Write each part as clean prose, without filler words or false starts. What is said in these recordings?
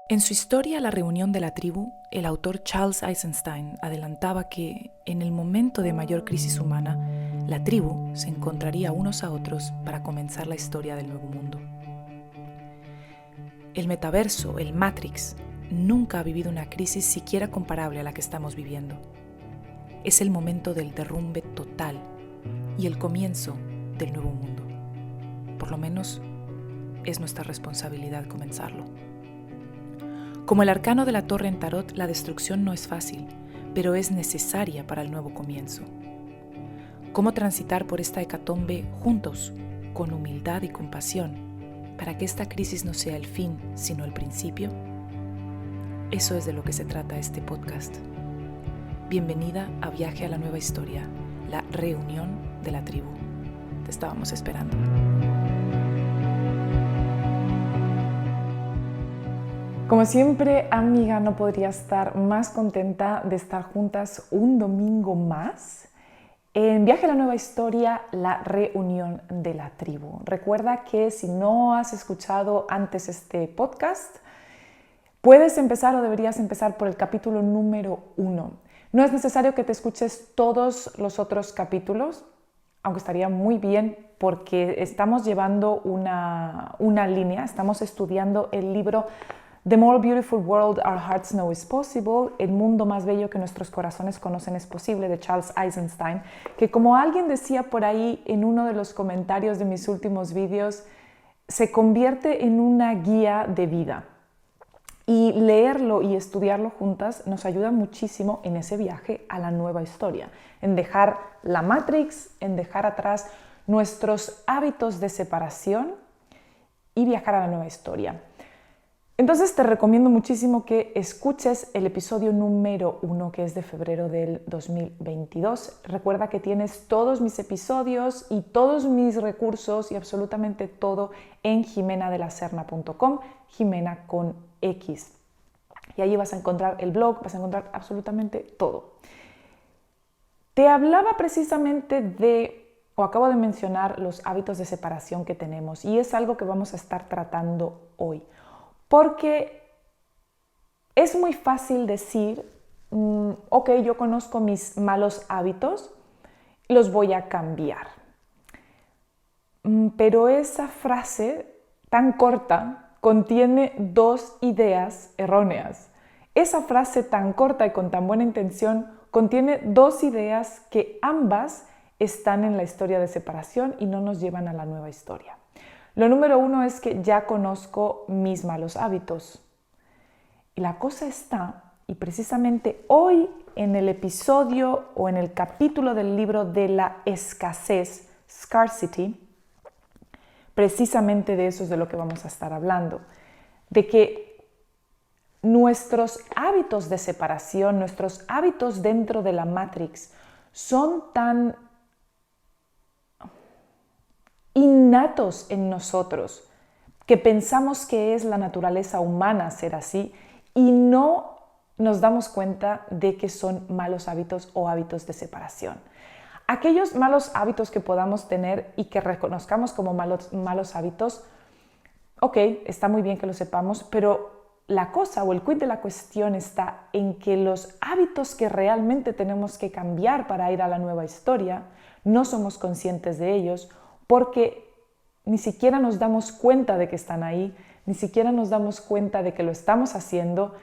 En su historia La reunión de la tribu, el autor Charles Eisenstein adelantaba que, en el momento de mayor crisis humana, la tribu se encontraría unos a otros para comenzar la historia del nuevo mundo. El metaverso, el Matrix, nunca ha vivido una crisis siquiera comparable a la que estamos viviendo. Es el momento del derrumbe total y el comienzo del nuevo mundo. Por lo menos, es nuestra responsabilidad comenzarlo. Como el arcano de la torre en tarot, la destrucción no es fácil, pero es necesaria para el nuevo comienzo. ¿Cómo transitar por esta hecatombe juntos, con humildad y compasión, para que esta crisis no sea el fin, sino el principio? Eso es de lo que se trata este podcast. Bienvenida a Viaje a la Nueva Historia, la reunión de la tribu. Te estábamos esperando. Como siempre, amiga, no podría estar más contenta de estar juntas un domingo más en Viaje a la Nueva Historia, la reunión de la tribu. Recuerda que si no has escuchado antes este podcast, puedes empezar o deberías empezar por el capítulo número 1. No es necesario que te escuches todos los otros capítulos, aunque estaría muy bien porque estamos llevando una línea, estamos estudiando el libro The More Beautiful World Our Hearts Know Is Possible, el mundo más bello que nuestros corazones conocen es posible, de Charles Eisenstein, que como alguien decía por ahí en uno de los comentarios de mis últimos vídeos, se convierte en una guía de vida. Y leerlo y estudiarlo juntas nos ayuda muchísimo en ese viaje a la nueva historia, en dejar la Matrix, en dejar atrás nuestros hábitos de separación y viajar a la nueva historia. Entonces te recomiendo muchísimo que escuches el episodio número 1, que es de febrero del 2022. Recuerda que tienes todos mis episodios y todos mis recursos y absolutamente todo en jimenadelaserna.com, Jimena con X. Y allí vas a encontrar el blog, vas a encontrar absolutamente todo. Te hablaba precisamente acabo de mencionar los hábitos de separación que tenemos y es algo que vamos a estar tratando hoy. Porque es muy fácil decir, ok, yo conozco mis malos hábitos, los voy a cambiar. Pero esa frase tan corta contiene dos ideas erróneas. Esa frase tan corta y con tan buena intención contiene dos ideas que ambas están en la historia de separación y no nos llevan a la nueva historia. Lo número 1 es que ya conozco mis malos hábitos. Y la cosa está, y precisamente hoy en el episodio o en el capítulo del libro de la escasez, Scarcity, precisamente de eso es de lo que vamos a estar hablando. De que nuestros hábitos de separación, nuestros hábitos dentro de la Matrix son tan innatos en nosotros, que pensamos que es la naturaleza humana ser así y no nos damos cuenta de que son malos hábitos o hábitos de separación. Aquellos malos hábitos que podamos tener y que reconozcamos como malos hábitos, ok, está muy bien que lo sepamos, pero la cosa o el quid de la cuestión está en que los hábitos que realmente tenemos que cambiar para ir a la nueva historia, no somos conscientes de ellos, porque ni siquiera nos damos cuenta de que están ahí, ni siquiera nos damos cuenta de que lo estamos haciendo,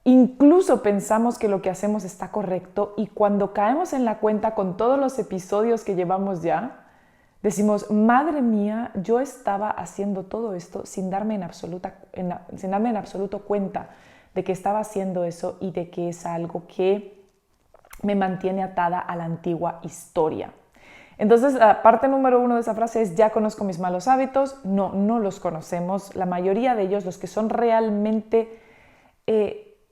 incluso pensamos que lo que hacemos está correcto y cuando caemos en la cuenta con todos los episodios que llevamos ya, decimos, madre mía, yo estaba haciendo todo esto sin darme en absoluto cuenta de que estaba haciendo eso y de que es algo que me mantiene atada a la antigua historia. Entonces, la parte número 1 de esa frase es, ya conozco mis malos hábitos. No los conocemos. La mayoría de ellos, los que son realmente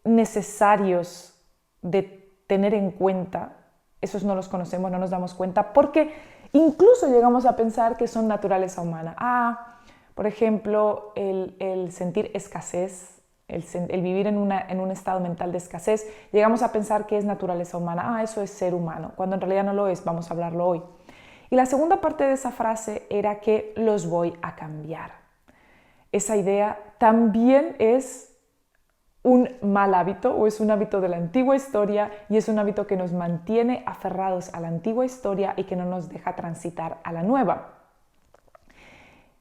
necesarios de tener en cuenta, esos no los conocemos, no nos damos cuenta, porque incluso llegamos a pensar que son naturaleza humana. Por ejemplo, el sentir escasez, el vivir en un estado mental de escasez, llegamos a pensar que es naturaleza humana. Eso es ser humano, cuando en realidad no lo es. Vamos a hablarlo hoy. Y la segunda parte de esa frase era que los voy a cambiar. Esa idea también es un mal hábito o es un hábito de la antigua historia y es un hábito que nos mantiene aferrados a la antigua historia y que no nos deja transitar a la nueva.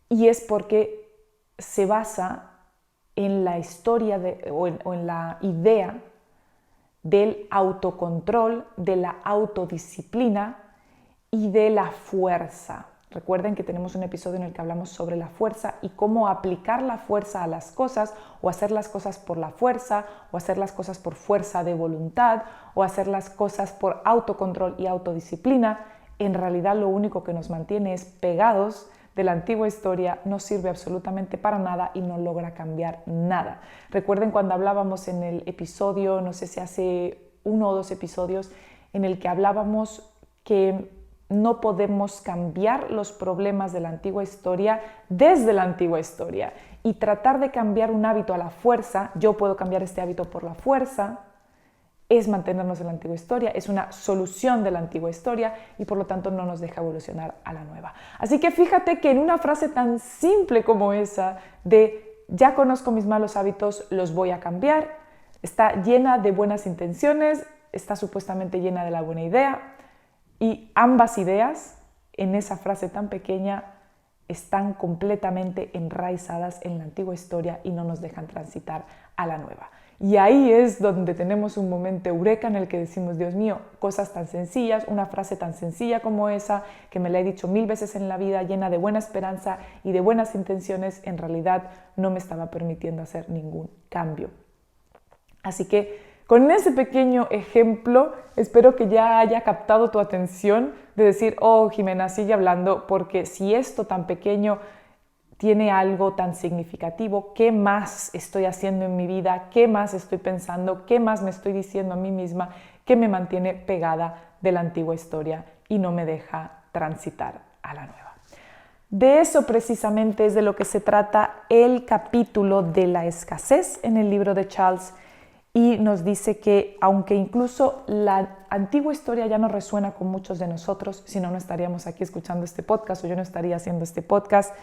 Y es porque se basa en la historia o en la idea del autocontrol, de la autodisciplina y de la fuerza. Recuerden que tenemos un episodio en el que hablamos sobre la fuerza y cómo aplicar la fuerza a las cosas, o hacer las cosas por la fuerza, o hacer las cosas por fuerza de voluntad, o hacer las cosas por autocontrol y autodisciplina. En realidad lo único que nos mantiene es pegados de la antigua historia, no sirve absolutamente para nada y no logra cambiar nada. Recuerden cuando hablábamos en el episodio, no sé si hace 1 o 2 episodios, en el que hablábamos que no podemos cambiar los problemas de la antigua historia desde la antigua historia y tratar de cambiar un hábito a la fuerza. Yo puedo cambiar este hábito por la fuerza, es mantenernos en la antigua historia, es una solución de la antigua historia y por lo tanto no nos deja evolucionar a la nueva. Así que fíjate que en una frase tan simple como esa de ya conozco mis malos hábitos, los voy a cambiar, está llena de buenas intenciones, está supuestamente llena de la buena idea, y ambas ideas en esa frase tan pequeña están completamente enraizadas en la antigua historia y no nos dejan transitar a la nueva. Y ahí es donde tenemos un momento eureka en el que decimos, Dios mío, cosas tan sencillas, una frase tan sencilla como esa, que me la he dicho 1000 veces en la vida, llena de buena esperanza y de buenas intenciones, en realidad no me estaba permitiendo hacer ningún cambio. Así que con ese pequeño ejemplo, espero que ya haya captado tu atención de decir, oh, Jimena, sigue hablando, porque si esto tan pequeño tiene algo tan significativo, ¿qué más estoy haciendo en mi vida? ¿Qué más estoy pensando? ¿Qué más me estoy diciendo a mí misma que me mantiene pegada de la antigua historia y no me deja transitar a la nueva? De eso precisamente es de lo que se trata el capítulo de la escasez en el libro de Charles. Y nos dice que aunque incluso la antigua historia ya no resuena con muchos de nosotros, si no, no estaríamos aquí escuchando este podcast o yo no estaría haciendo este podcast,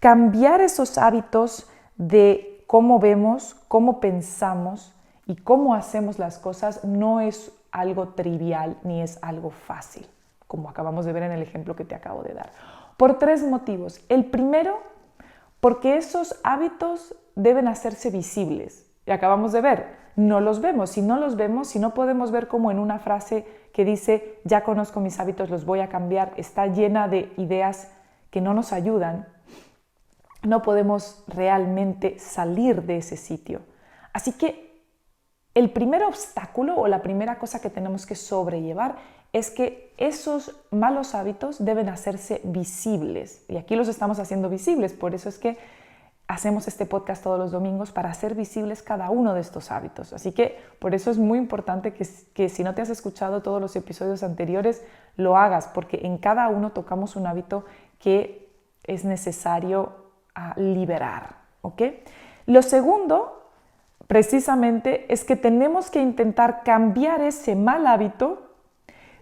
cambiar esos hábitos de cómo vemos, cómo pensamos y cómo hacemos las cosas no es algo trivial ni es algo fácil, como acabamos de ver en el ejemplo que te acabo de dar. Por 3 motivos. El primero, porque esos hábitos deben hacerse visibles. Y acabamos de ver, no los vemos. Si no los vemos, si no podemos ver como en una frase que dice, ya conozco mis hábitos, los voy a cambiar, está llena de ideas que no nos ayudan, no podemos realmente salir de ese sitio. Así que el primer obstáculo o la primera cosa que tenemos que sobrellevar es que esos malos hábitos deben hacerse visibles. Y aquí los estamos haciendo visibles, por eso es que hacemos este podcast todos los domingos para hacer visibles cada uno de estos hábitos. Así que por eso es muy importante que si no te has escuchado todos los episodios anteriores, lo hagas, porque en cada uno tocamos un hábito que es necesario liberar. ¿Ok? Lo segundo, precisamente, es que tenemos que intentar cambiar ese mal hábito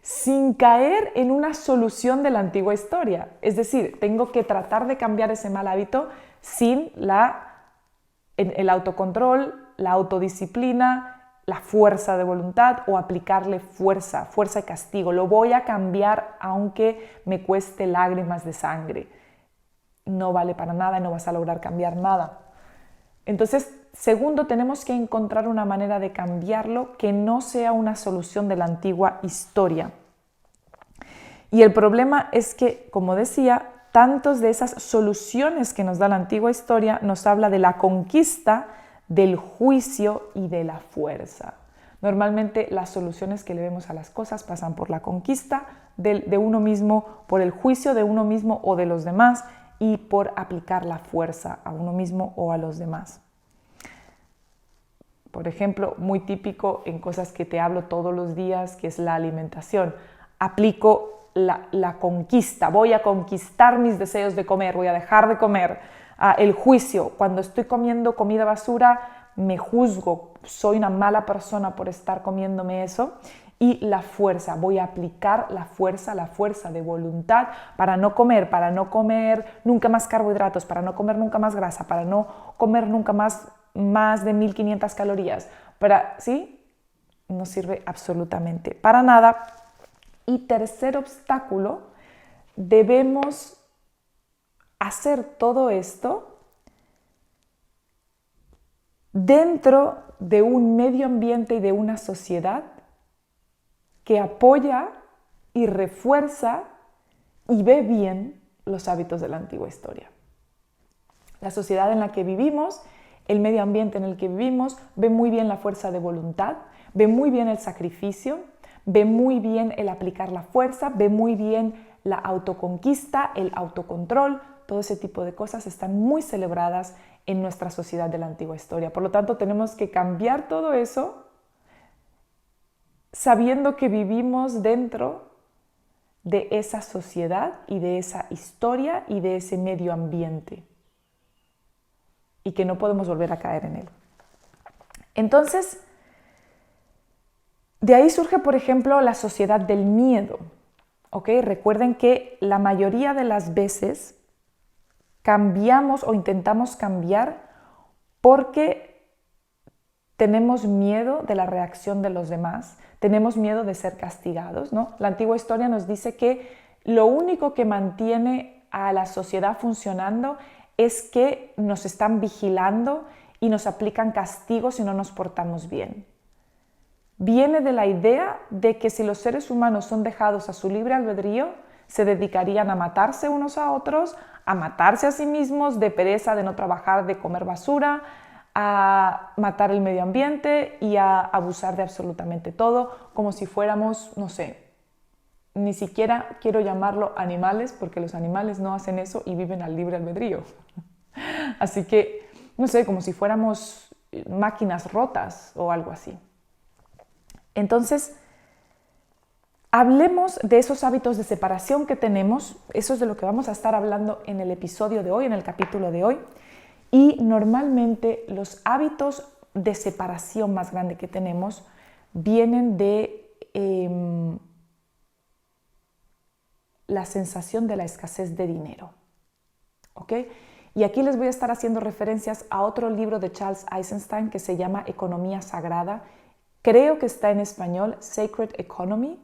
sin caer en una solución de la antigua historia. Es decir, tengo que tratar de cambiar ese mal hábito sin el autocontrol, la autodisciplina, la fuerza de voluntad o aplicarle fuerza y castigo. Lo voy a cambiar aunque me cueste lágrimas de sangre. No vale para nada y no vas a lograr cambiar nada. Entonces, segundo, tenemos que encontrar una manera de cambiarlo que no sea una solución de la antigua historia. Y el problema es que, como decía, tantos de esas soluciones que nos da la antigua historia nos habla de la conquista, del juicio y de la fuerza. Normalmente las soluciones que le vemos a las cosas pasan por la conquista de uno mismo, por el juicio de uno mismo o de los demás y por aplicar la fuerza a uno mismo o a los demás. Por ejemplo, muy típico en cosas que te hablo todos los días, que es la alimentación. Aplico la conquista, voy a conquistar mis deseos de comer, voy a dejar de comer. El juicio, cuando estoy comiendo comida basura, me juzgo, soy una mala persona por estar comiéndome eso. Y la fuerza, voy a aplicar la fuerza de voluntad para no comer nunca más carbohidratos, para no comer nunca más grasa, para no comer nunca más más de 1500 calorías. ¿Sí? No sirve absolutamente para nada. Y tercer obstáculo, debemos hacer todo esto dentro de un medio ambiente y de una sociedad que apoya y refuerza y ve bien los hábitos de la antigua historia. La sociedad en la que vivimos, el medio ambiente en el que vivimos, ve muy bien la fuerza de voluntad, ve muy bien el sacrificio, ve muy bien el aplicar la fuerza, ve muy bien la autoconquista, el autocontrol. Todo ese tipo de cosas están muy celebradas en nuestra sociedad de la antigua historia. Por lo tanto, tenemos que cambiar todo eso sabiendo que vivimos dentro de esa sociedad y de esa historia y de ese medio ambiente y que no podemos volver a caer en él. Entonces, de ahí surge, por ejemplo, la sociedad del miedo. ¿Okay? Recuerden que la mayoría de las veces cambiamos o intentamos cambiar porque tenemos miedo de la reacción de los demás, tenemos miedo de ser castigados, ¿no? La antigua historia nos dice que lo único que mantiene a la sociedad funcionando es que nos están vigilando y nos aplican castigos si no nos portamos bien. Viene de la idea de que si los seres humanos son dejados a su libre albedrío, se dedicarían a matarse unos a otros, a matarse a sí mismos de pereza, de no trabajar, de comer basura, a matar el medio ambiente y a abusar de absolutamente todo, como si fuéramos, no sé, ni siquiera quiero llamarlo animales, porque los animales no hacen eso y viven al libre albedrío. Así que, no sé, como si fuéramos máquinas rotas o algo así. Entonces, hablemos de esos hábitos de separación que tenemos, eso es de lo que vamos a estar hablando en el episodio de hoy, en el capítulo de hoy. Y normalmente los hábitos de separación más grande que tenemos vienen de la sensación de la escasez de dinero. ¿Ok? Y aquí les voy a estar haciendo referencias a otro libro de Charles Eisenstein que se llama Economía Sagrada. Creo que está en español, Sacred Economy.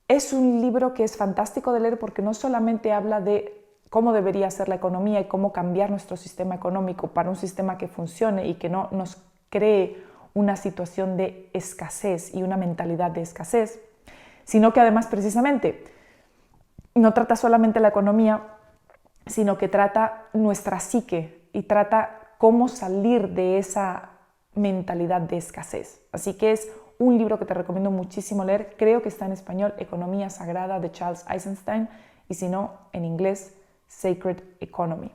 Es un libro que es fantástico de leer porque no solamente habla de cómo debería ser la economía y cómo cambiar nuestro sistema económico para un sistema que funcione y que no nos cree una situación de escasez y una mentalidad de escasez, sino que además precisamente no trata solamente la economía, sino que trata nuestra psique y trata cómo salir de esa mentalidad de escasez. Así que es un libro que te recomiendo muchísimo leer, creo que está en español, Economía Sagrada de Charles Eisenstein, y si no, en inglés, Sacred Economy.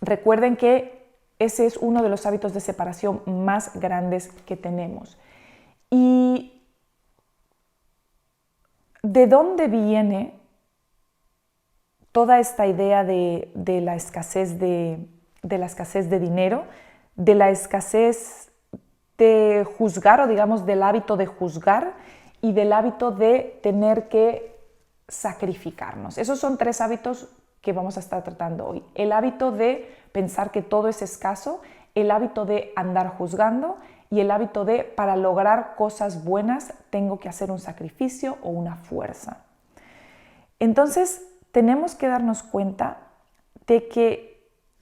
Recuerden que ese es uno de los hábitos de separación más grandes que tenemos. ¿Y de dónde viene toda esta idea de la escasez de dinero, de la escasez de juzgar o digamos del hábito de juzgar y del hábito de tener que sacrificarnos? Esos son tres hábitos que vamos a estar tratando hoy. El hábito de pensar que todo es escaso, el hábito de andar juzgando y el hábito de para lograr cosas buenas tengo que hacer un sacrificio o una fuerza. Entonces tenemos que darnos cuenta de que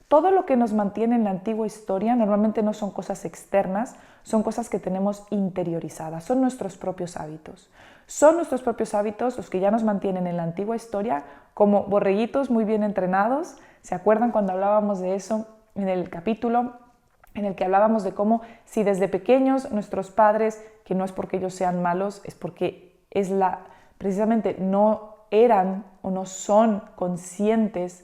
todo lo que nos mantiene en la antigua historia normalmente no son cosas externas, son cosas que tenemos interiorizadas, son nuestros propios hábitos. Son nuestros propios hábitos los que ya nos mantienen en la antigua historia como borreguitos muy bien entrenados. ¿Se acuerdan cuando hablábamos de eso en el capítulo en el que hablábamos de cómo si desde pequeños nuestros padres, que no es porque ellos sean malos, es porque precisamente no eran o no son conscientes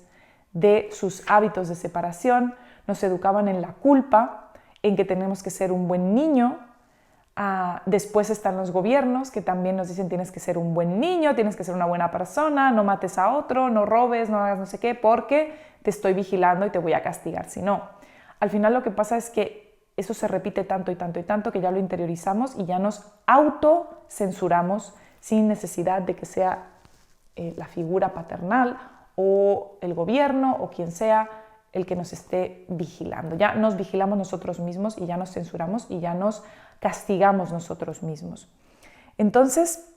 de sus hábitos de separación, nos educaban en la culpa, en que tenemos que ser un buen niño. Después están los gobiernos que también nos dicen tienes que ser un buen niño, tienes que ser una buena persona, no mates a otro, no robes, no hagas no sé qué, porque te estoy vigilando y te voy a castigar si no. Al final lo que pasa es que eso se repite tanto y tanto y tanto que ya lo interiorizamos y ya nos autocensuramos sin necesidad de que sea la figura paternal o el gobierno o quien sea el que nos esté vigilando. Ya nos vigilamos nosotros mismos y ya nos censuramos y ya nos castigamos nosotros mismos. Entonces,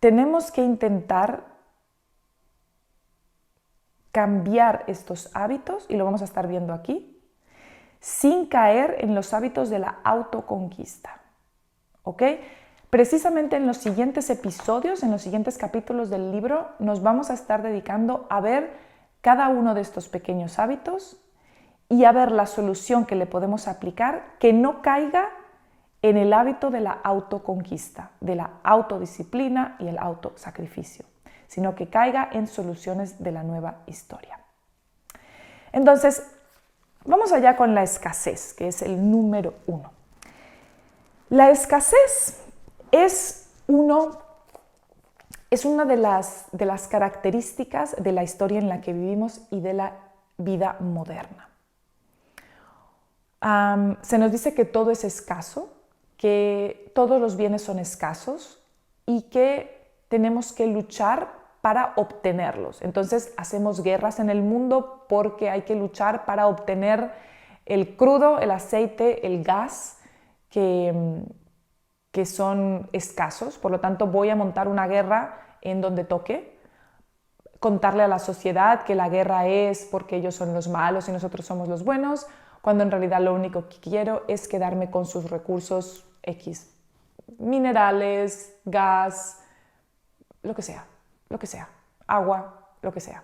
tenemos que intentar cambiar estos hábitos, y lo vamos a estar viendo aquí, sin caer en los hábitos de la autoconquista. ¿Ok? Precisamente en los siguientes episodios, en los siguientes capítulos del libro, nos vamos a estar dedicando a ver cada uno de estos pequeños hábitos y a ver la solución que le podemos aplicar que no caiga en el hábito de la autoconquista, de la autodisciplina y el autosacrificio, sino que caiga en soluciones de la nueva historia. Entonces, vamos allá con la escasez, que es el número 1. La escasez es una de las características de la historia en la que vivimos y de la vida moderna. Se nos dice que todo es escaso, que todos los bienes son escasos y que tenemos que luchar para obtenerlos. Entonces hacemos guerras en el mundo porque hay que luchar para obtener el crudo, el aceite, el gas que son escasos. Por lo tanto, voy a montar una guerra en donde toque, contarle a la sociedad que la guerra es porque ellos son los malos y nosotros somos los buenos, cuando en realidad lo único que quiero es quedarme con sus recursos X, minerales, gas, lo que sea, agua, lo que sea.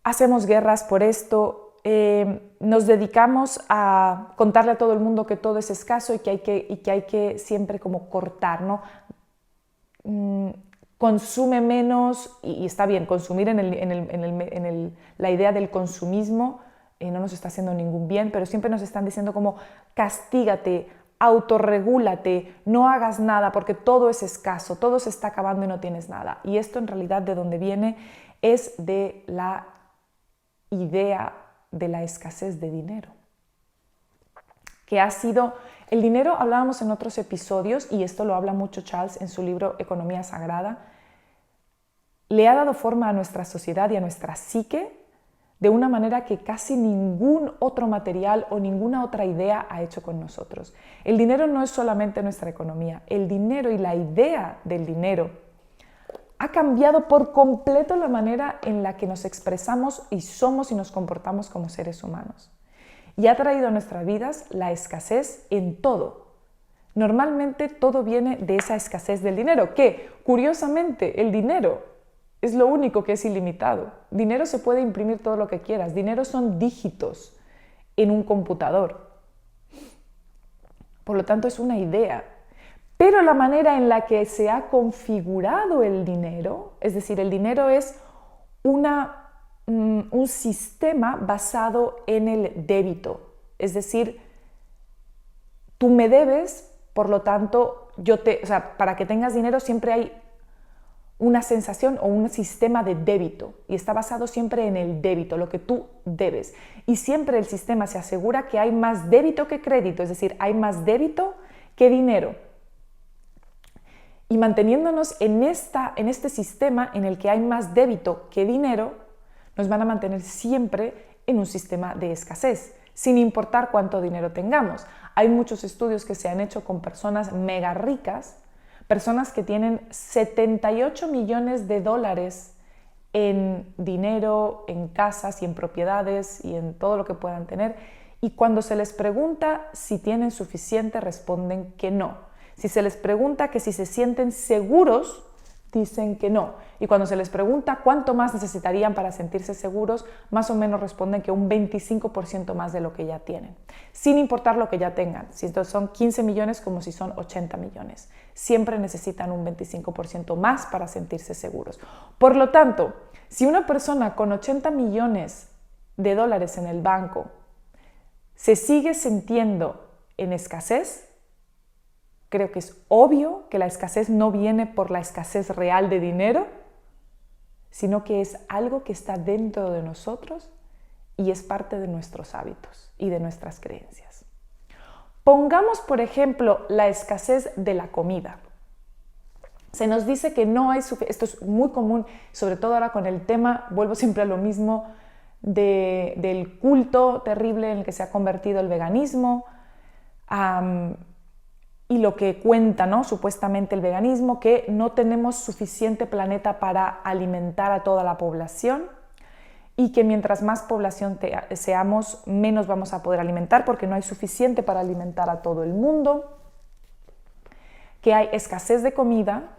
Hacemos guerras por esto, nos dedicamos a contarle a todo el mundo que todo es escaso y que hay que siempre como cortar, ¿no? Consume menos, y está bien, consumir en la idea del consumismo no nos está haciendo ningún bien, pero siempre nos están diciendo como castígate, autorregúlate, no hagas nada porque todo es escaso, todo se está acabando y no tienes nada. Y esto en realidad de donde viene es de la idea de la escasez de dinero, que ha sido el dinero. Hablábamos en otros episodios, y esto lo habla mucho Charles en su libro Economía Sagrada, le ha dado forma a nuestra sociedad y a nuestra psique de una manera que casi ningún otro material o ninguna otra idea ha hecho con nosotros. El dinero no es solamente nuestra economía, el dinero y la idea del dinero ha cambiado por completo la manera en la que nos expresamos y somos y nos comportamos como seres humanos. Y ha traído a nuestras vidas la escasez en todo. Normalmente todo viene de esa escasez del dinero, que curiosamente el dinero es lo único que es ilimitado. Dinero se puede imprimir todo lo que quieras. Dinero son dígitos en un computador. Por lo tanto, es una idea. Pero la manera en la que se ha configurado el dinero, es decir, el dinero es un sistema basado en el débito. Es decir, tú me debes, por lo tanto, para que tengas dinero siempre hay una sensación o un sistema de débito, y está basado siempre en el débito, lo que tú debes. Y siempre el sistema se asegura que hay más débito que crédito, es decir, hay más débito que dinero. Y manteniéndonos en este sistema en el que hay más débito que dinero, nos van a mantener siempre en un sistema de escasez, sin importar cuánto dinero tengamos. Hay muchos estudios que se han hecho con personas mega ricas, personas que tienen 78 millones de dólares en dinero, en casas y en propiedades y en todo lo que puedan tener, y cuando se les pregunta si tienen suficiente, responden que no. Si se les pregunta que si se sienten seguros, dicen que no. Y cuando se les pregunta cuánto más necesitarían para sentirse seguros, más o menos responden que un 25% más de lo que ya tienen, sin importar lo que ya tengan. Si entonces son 15 millones como si son 80 millones. Siempre necesitan un 25% más para sentirse seguros. Por lo tanto, si una persona con 80 millones de dólares en el banco se sigue sintiendo en escasez, creo que es obvio que la escasez no viene por la escasez real de dinero, sino que es algo que está dentro de nosotros y es parte de nuestros hábitos y de nuestras creencias. Pongamos, por ejemplo, la escasez de la comida. Se nos dice que no hay suficiente, esto es muy común, sobre todo ahora con el tema, vuelvo siempre a lo mismo, del culto terrible en el que se ha convertido el veganismo, y lo que cuenta, ¿no?, supuestamente el veganismo, que no tenemos suficiente planeta para alimentar a toda la población y que mientras más población seamos, menos vamos a poder alimentar porque no hay suficiente para alimentar a todo el mundo, que hay escasez de comida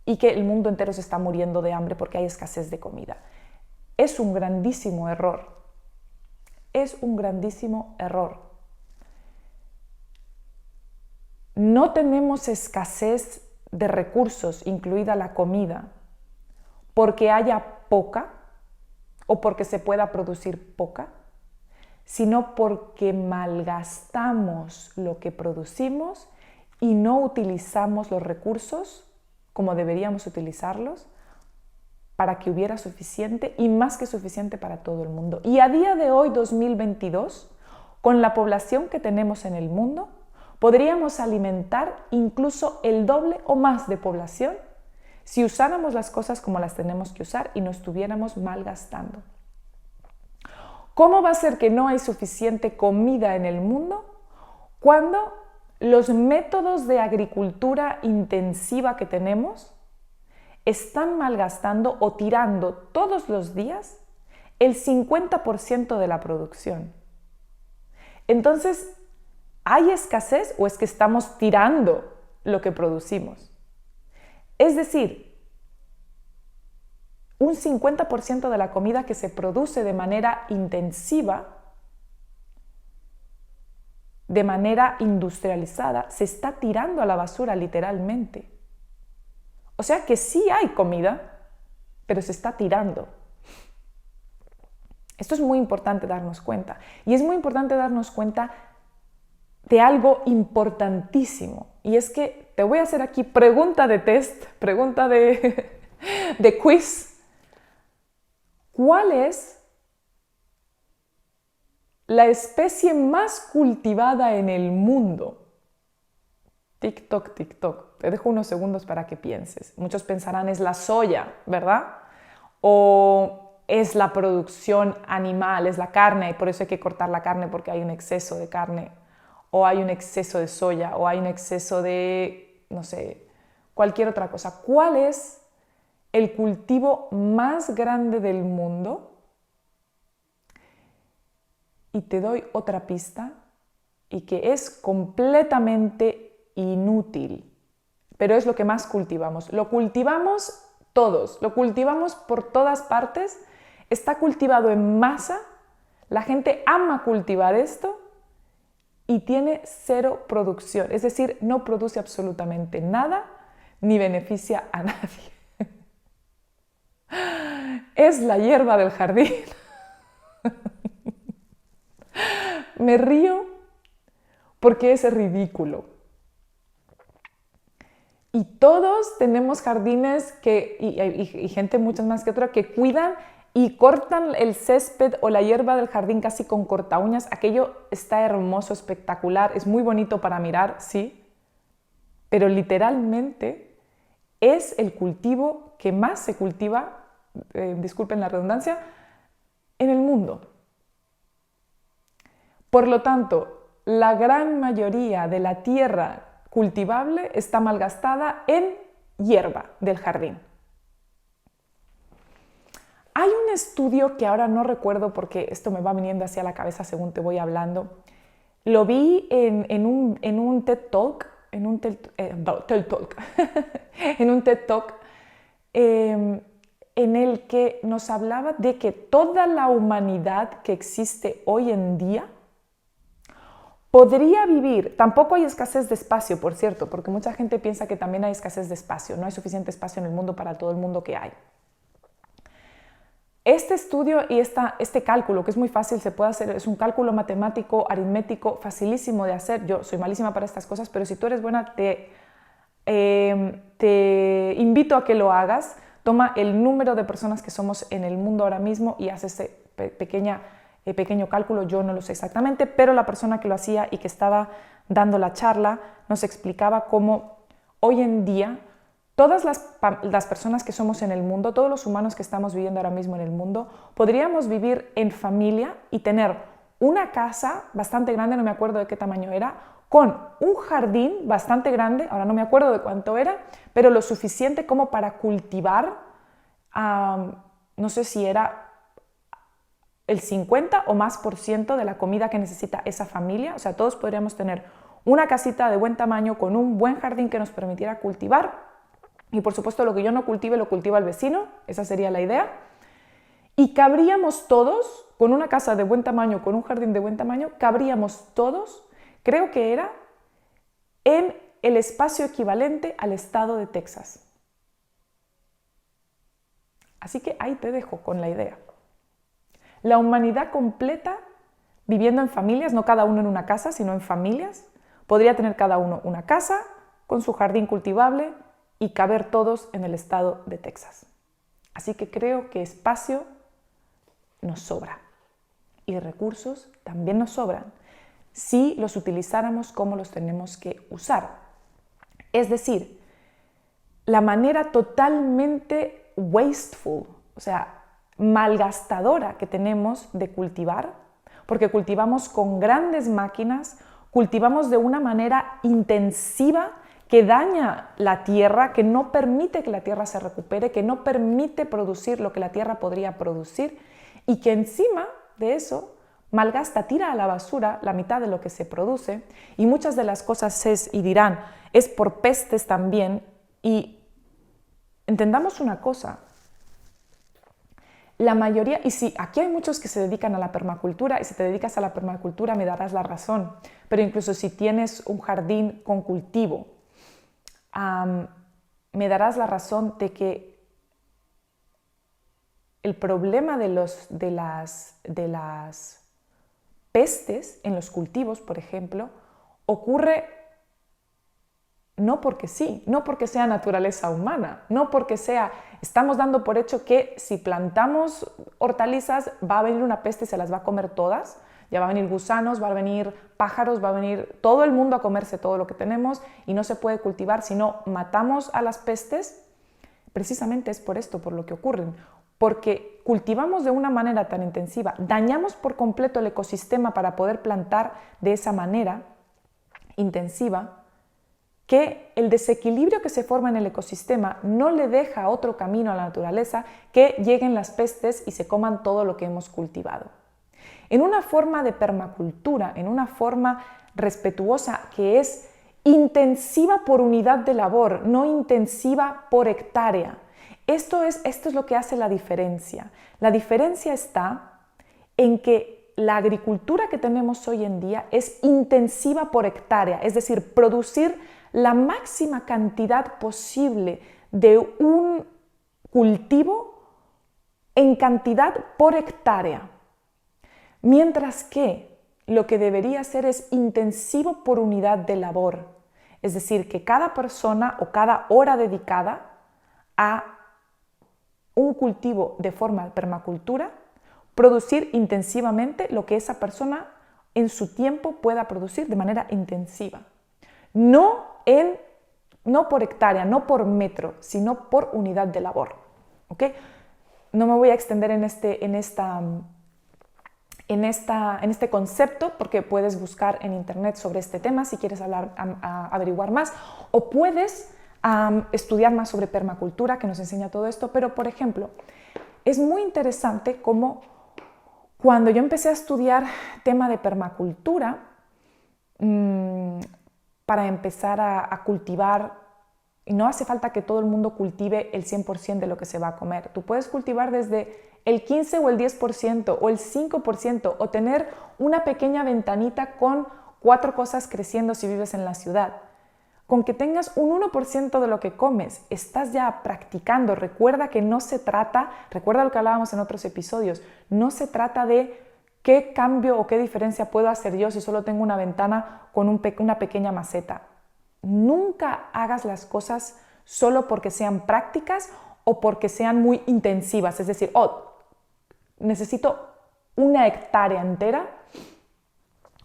y que el mundo entero se está muriendo de hambre porque hay escasez de comida. Es un grandísimo error. Es un grandísimo error. No tenemos escasez de recursos, incluida la comida, porque haya poca o porque se pueda producir poca, sino porque malgastamos lo que producimos y no utilizamos los recursos como deberíamos utilizarlos para que hubiera suficiente y más que suficiente para todo el mundo. Y a día de hoy, 2022, con la población que tenemos en el mundo, podríamos alimentar incluso el doble o más de población si usáramos las cosas como las tenemos que usar y no estuviéramos malgastando. ¿Cómo va a ser que no hay suficiente comida en el mundo cuando los métodos de agricultura intensiva que tenemos están malgastando o tirando todos los días el 50% de la producción? Entonces, ¿hay escasez o es que estamos tirando lo que producimos? Es decir, un 50% de la comida que se produce de manera intensiva, de manera industrializada, se está tirando a la basura literalmente. O sea que sí hay comida, pero se está tirando. Esto es muy importante darnos cuenta. Y es muy importante darnos cuenta de algo importantísimo. Y es que te voy a hacer aquí pregunta de test, pregunta de quiz. ¿Cuál es la especie más cultivada en el mundo? TikTok, TikTok. Te dejo unos segundos para que pienses. Muchos pensarán es la soya, ¿verdad? O es la producción animal, es la carne, y por eso hay que cortar la carne porque hay un exceso de carne, o hay un exceso de soya, o hay un exceso de, no sé, cualquier otra cosa. ¿Cuál es el cultivo más grande del mundo? Y te doy otra pista, y que es completamente inútil, pero es lo que más cultivamos. Lo cultivamos todos, lo cultivamos por todas partes, está cultivado en masa, la gente ama cultivar esto y tiene cero producción, es decir, no produce absolutamente nada ni beneficia a nadie. Es la hierba del jardín. Me río porque es ridículo. Y todos tenemos jardines y gente muchas más que otra que cuidan y cortan el césped o la hierba del jardín casi con corta uñas. Aquello está hermoso, espectacular, es muy bonito para mirar, sí, pero literalmente es el cultivo que más se cultiva, disculpen la redundancia, en el mundo. Por lo tanto, la gran mayoría de la tierra cultivable está malgastada en hierba del jardín. Hay un estudio que ahora no recuerdo porque esto me va viniendo hacia la cabeza según te voy hablando. Lo vi en un TED Talk, en un TED Talk, en el que nos hablaba de que toda la humanidad que existe hoy en día podría vivir, tampoco hay escasez de espacio, por cierto, porque mucha gente piensa que también hay escasez de espacio, no hay suficiente espacio en el mundo para todo el mundo que hay. Este estudio y este cálculo, que es muy fácil, se puede hacer, es un cálculo matemático, aritmético, facilísimo de hacer. Yo soy malísima para estas cosas, pero si tú eres buena, te invito a que lo hagas. Toma el número de personas que somos en el mundo ahora mismo y haz ese pequeño cálculo. Yo no lo sé exactamente, pero la persona que lo hacía y que estaba dando la charla nos explicaba cómo hoy en día todas las personas que somos en el mundo, todos los humanos que estamos viviendo ahora mismo en el mundo, podríamos vivir en familia y tener una casa bastante grande, no me acuerdo de qué tamaño era, con un jardín bastante grande, ahora no me acuerdo de cuánto era, pero lo suficiente como para cultivar, no sé si era el 50 o más por ciento de la comida que necesita esa familia. O sea, todos podríamos tener una casita de buen tamaño con un buen jardín que nos permitiera cultivar. Y por supuesto lo que yo no cultive lo cultiva el vecino, esa sería la idea. Y cabríamos todos, con una casa de buen tamaño, con un jardín de buen tamaño, cabríamos todos, creo que era, en el espacio equivalente al estado de Texas. Así que ahí te dejo con la idea. La humanidad completa, viviendo en familias, no cada uno en una casa, sino en familias, podría tener cada uno una casa con su jardín cultivable y caber todos en el estado de Texas. Así que creo que espacio nos sobra y recursos también nos sobran si los utilizáramos como los tenemos que usar. Es decir, la manera totalmente wasteful, o sea, malgastadora que tenemos de cultivar, porque cultivamos con grandes máquinas, cultivamos de una manera intensiva que daña la tierra, que no permite que la tierra se recupere, que no permite producir lo que la tierra podría producir y que encima de eso malgasta, tira a la basura la mitad de lo que se produce, y muchas de las cosas es por pestes también. Y entendamos una cosa, la mayoría, y sí, aquí hay muchos que se dedican a la permacultura, y si te dedicas a la permacultura me darás la razón, pero incluso si tienes un jardín con cultivo, me darás la razón de que el problema de las pestes en los cultivos, por ejemplo, ocurre no porque sí, no porque sea naturaleza humana, no porque estamos dando por hecho que si plantamos hortalizas va a venir una peste y se las va a comer todas, ya va a venir gusanos, va a venir pájaros, va a venir todo el mundo a comerse todo lo que tenemos y no se puede cultivar si no matamos a las pestes. Precisamente es por esto, por lo que ocurren, porque cultivamos de una manera tan intensiva, dañamos por completo el ecosistema para poder plantar de esa manera intensiva, que el desequilibrio que se forma en el ecosistema no le deja otro camino a la naturaleza que lleguen las pestes y se coman todo lo que hemos cultivado. En una forma de permacultura, en una forma respetuosa que es intensiva por unidad de labor, no intensiva por hectárea. Esto es lo que hace la diferencia. La diferencia está en que la agricultura que tenemos hoy en día es intensiva por hectárea, es decir, producir la máxima cantidad posible de un cultivo en cantidad por hectárea. Mientras que lo que debería ser es intensivo por unidad de labor, es decir, que cada persona o cada hora dedicada a un cultivo de forma de permacultura, producir intensivamente lo que esa persona en su tiempo pueda producir de manera intensiva. No por hectárea, no por metro, sino por unidad de labor. ¿Okay? No me voy a extender en este concepto porque puedes buscar en internet sobre este tema si quieres averiguar más, o puedes estudiar más sobre permacultura, que nos enseña todo esto. Pero, por ejemplo, es muy interesante cómo cuando yo empecé a estudiar tema de permacultura, para empezar a cultivar, y no hace falta que todo el mundo cultive el 100% de lo que se va a comer. Tú puedes cultivar desde el 15 o el 10% o el 5%, o tener una pequeña ventanita con 4 cosas creciendo si vives en la ciudad. Con que tengas un 1% de lo que comes, estás ya practicando. Recuerda que no se trata, recuerda lo que hablábamos en otros episodios, no se trata de qué cambio o qué diferencia puedo hacer yo si solo tengo una ventana con una pequeña maceta. Nunca hagas las cosas solo porque sean prácticas o porque sean muy intensivas. Es decir, necesito 1 hectárea entera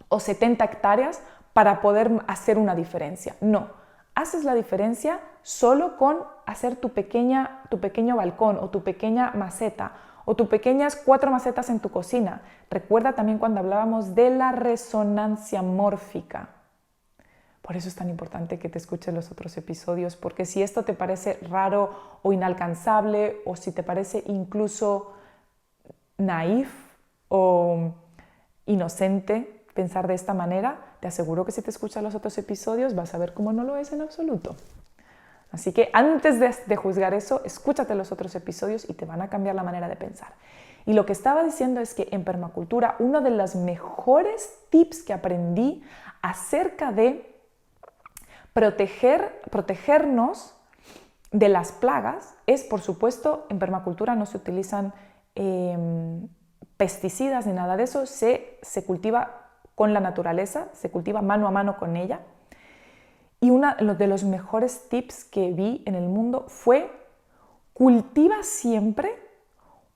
o 70 hectáreas para poder hacer una diferencia. No, haces la diferencia solo con hacer tu pequeño balcón o tu pequeña maceta o tus pequeñas 4 macetas en tu cocina. Recuerda también cuando hablábamos de la resonancia mórfica. Por eso es tan importante que te escuches los otros episodios, porque si esto te parece raro o inalcanzable, o si te parece incluso naif o inocente pensar de esta manera, te aseguro que si te escuchas los otros episodios vas a ver cómo no lo es en absoluto. Así que antes de juzgar eso, escúchate los otros episodios y te van a cambiar la manera de pensar. Y lo que estaba diciendo es que en permacultura uno de los mejores tips que aprendí acerca de protegernos de las plagas es, por supuesto, en permacultura no se utilizan pesticidas ni nada de eso, se cultiva con la naturaleza, se cultiva mano a mano con ella. Y uno de los mejores tips que vi en el mundo fue: cultiva siempre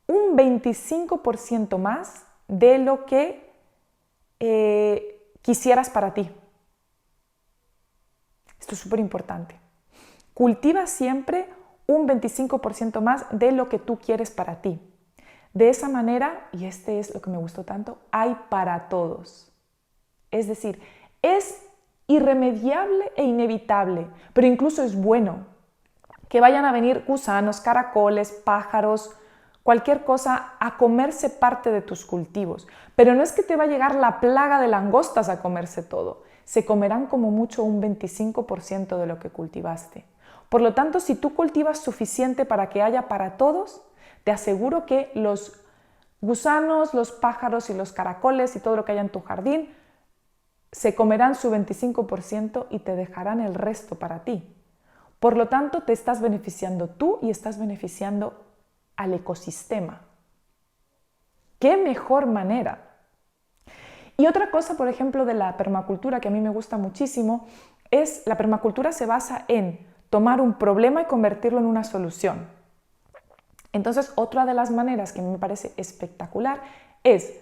un 25% más de lo que quisieras para ti. Esto es súper importante. Cultiva siempre un 25% más de lo que tú quieres para ti. De esa manera, y este es lo que me gustó tanto, hay para todos. Es decir, es irremediable e inevitable, pero incluso es bueno que vayan a venir gusanos, caracoles, pájaros, cualquier cosa a comerse parte de tus cultivos. Pero no es que te va a llegar la plaga de langostas a comerse todo. Se comerán como mucho un 25% de lo que cultivaste. Por lo tanto, si tú cultivas suficiente para que haya para todos, te aseguro que los gusanos, los pájaros y los caracoles y todo lo que haya en tu jardín se comerán su 25% y te dejarán el resto para ti. Por lo tanto, te estás beneficiando tú y estás beneficiando al ecosistema. ¡Qué mejor manera! Y otra cosa, por ejemplo, de la permacultura que a mí me gusta muchísimo es la permacultura se basa en tomar un problema y convertirlo en una solución. Entonces, otra de las maneras que me parece espectacular es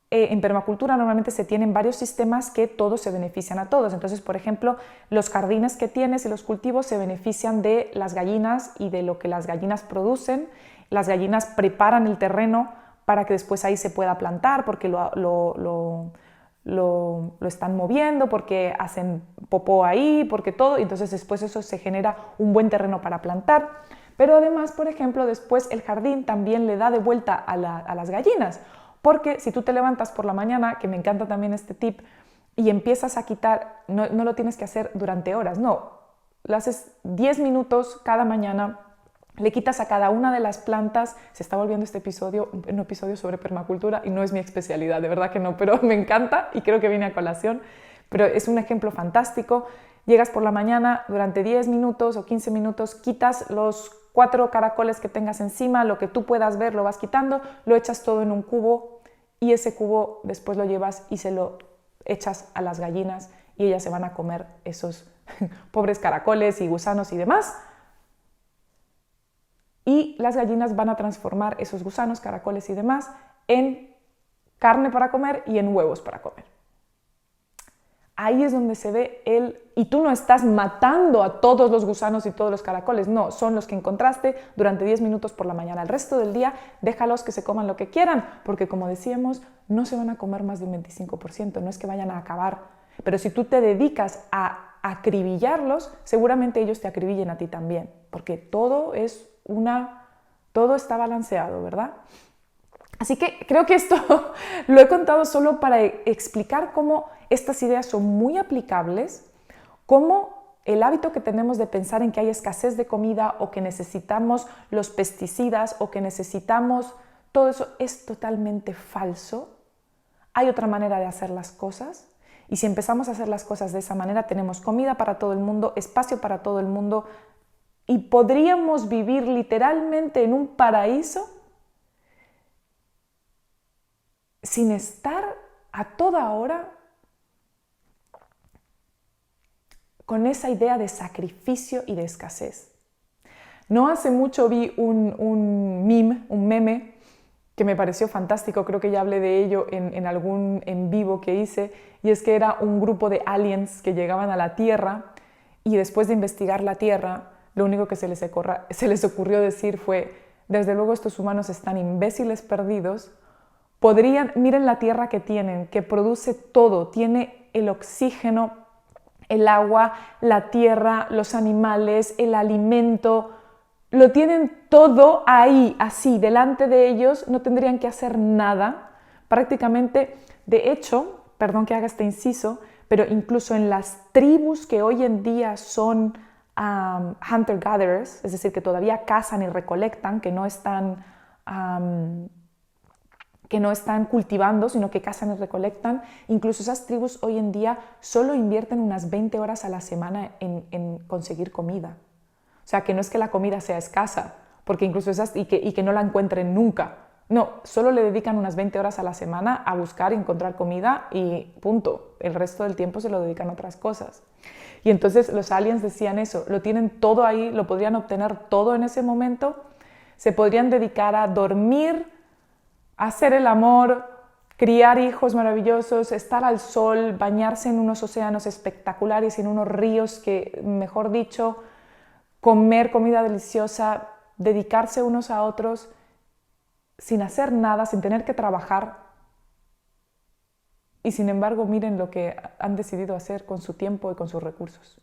en permacultura normalmente se tienen varios sistemas que todos se benefician a todos. Entonces, por ejemplo, los jardines que tienes y los cultivos se benefician de las gallinas y de lo que las gallinas producen. Las gallinas preparan el terreno para que después ahí se pueda plantar porque lo están moviendo, porque hacen popó ahí, porque todo. Entonces después eso se genera un buen terreno para plantar. Pero además, por ejemplo, después el jardín también le da de vuelta a las gallinas. Porque si tú te levantas por la mañana, que me encanta también este tip, y empiezas a quitar, no lo tienes que hacer durante horas, no, lo haces 10 minutos cada mañana, le quitas a cada una de las plantas. Se está volviendo este episodio un episodio sobre permacultura y no es mi especialidad, de verdad que no, pero me encanta y creo que viene a colación, pero es un ejemplo fantástico. Llegas por la mañana, durante 10 minutos o 15 minutos, quitas los 4 caracoles que tengas encima, lo que tú puedas ver lo vas quitando, lo echas todo en un cubo y ese cubo después lo llevas y se lo echas a las gallinas y ellas se van a comer esos pobres caracoles y gusanos y demás. Y las gallinas van a transformar esos gusanos, caracoles y demás en carne para comer y en huevos para comer. Ahí es donde se ve y tú no estás matando a todos los gusanos y todos los caracoles, no, son los que encontraste durante 10 minutos por la mañana. El resto del día déjalos que se coman lo que quieran, porque como decíamos, no se van a comer más de un 25%, no es que vayan a acabar. Pero si tú te dedicas a acribillarlos, seguramente ellos te acribillen a ti también, porque todo está balanceado, ¿verdad? Así que creo que esto lo he contado solo para explicar cómo estas ideas son muy aplicables, cómo el hábito que tenemos de pensar en que hay escasez de comida o que necesitamos los pesticidas o que necesitamos todo eso es totalmente falso. Hay otra manera de hacer las cosas y si empezamos a hacer las cosas de esa manera tenemos comida para todo el mundo, espacio para todo el mundo y podríamos vivir literalmente en un paraíso sin estar a toda hora con esa idea de sacrificio y de escasez. No hace mucho vi un meme, que me pareció fantástico, creo que ya hablé de ello en algún en vivo que hice, y es que era un grupo de aliens que llegaban a la Tierra y después de investigar la Tierra, lo único que se les ocurrió decir fue: desde luego estos humanos están imbéciles perdidos, miren la Tierra que tienen, que produce todo, tiene el oxígeno, el agua, la tierra, los animales, el alimento, lo tienen todo ahí, así, delante de ellos, no tendrían que hacer nada, prácticamente. De hecho, perdón que haga este inciso, pero incluso en las tribus que hoy en día son hunter-gatherers, es decir, que todavía cazan y recolectan, que no están cultivando, sino que cazan y recolectan, incluso esas tribus hoy en día solo invierten unas 20 horas a la semana en conseguir comida. O sea, que no es que la comida sea escasa, porque incluso y que no la encuentren nunca. No, solo le dedican unas 20 horas a la semana a buscar y encontrar comida y punto. El resto del tiempo se lo dedican a otras cosas. Y entonces los aliens decían eso, lo tienen todo ahí, lo podrían obtener todo en ese momento, se podrían dedicar a dormir, hacer el amor, criar hijos maravillosos, estar al sol, bañarse en unos océanos espectaculares, en unos ríos que, mejor dicho, comer comida deliciosa, dedicarse unos a otros sin hacer nada, sin tener que trabajar. Y sin embargo, miren lo que han decidido hacer con su tiempo y con sus recursos.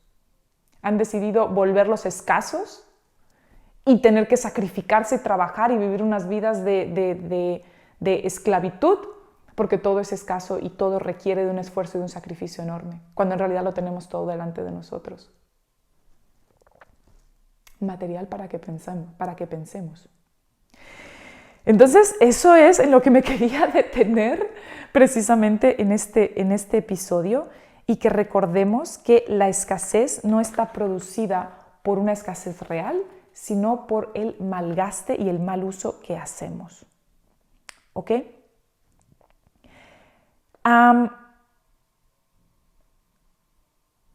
Han decidido volverlos escasos y tener que sacrificarse y trabajar y vivir unas vidas de esclavitud, porque todo es escaso y todo requiere de un esfuerzo y de un sacrificio enorme, cuando en realidad lo tenemos todo delante de nosotros. Material para que pensemos. Entonces, eso es en lo que me quería detener precisamente en este episodio, y que recordemos que la escasez no está producida por una escasez real, sino por el malgaste y el mal uso que hacemos. ¿Ok?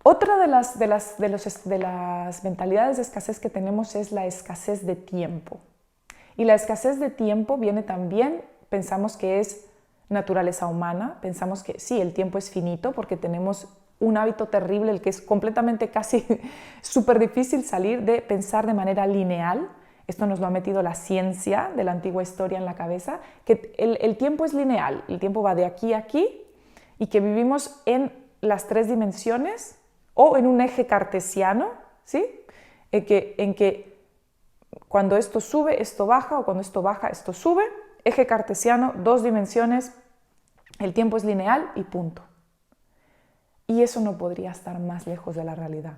Otra de las mentalidades de escasez que tenemos es la escasez de tiempo. Y la escasez de tiempo viene también, pensamos que es naturaleza humana, pensamos que sí, el tiempo es finito porque tenemos un hábito terrible, el que es completamente casi súper difícil salir de pensar de manera lineal. Esto nos lo ha metido la ciencia de la antigua historia en la cabeza, que el tiempo es lineal, el tiempo va de aquí a aquí, y que vivimos en las 3 dimensiones o en un eje cartesiano, ¿sí? En que cuando esto sube, esto baja, o cuando esto baja, esto sube. Eje cartesiano, 2 dimensiones, el tiempo es lineal y punto. Y eso no podría estar más lejos de la realidad.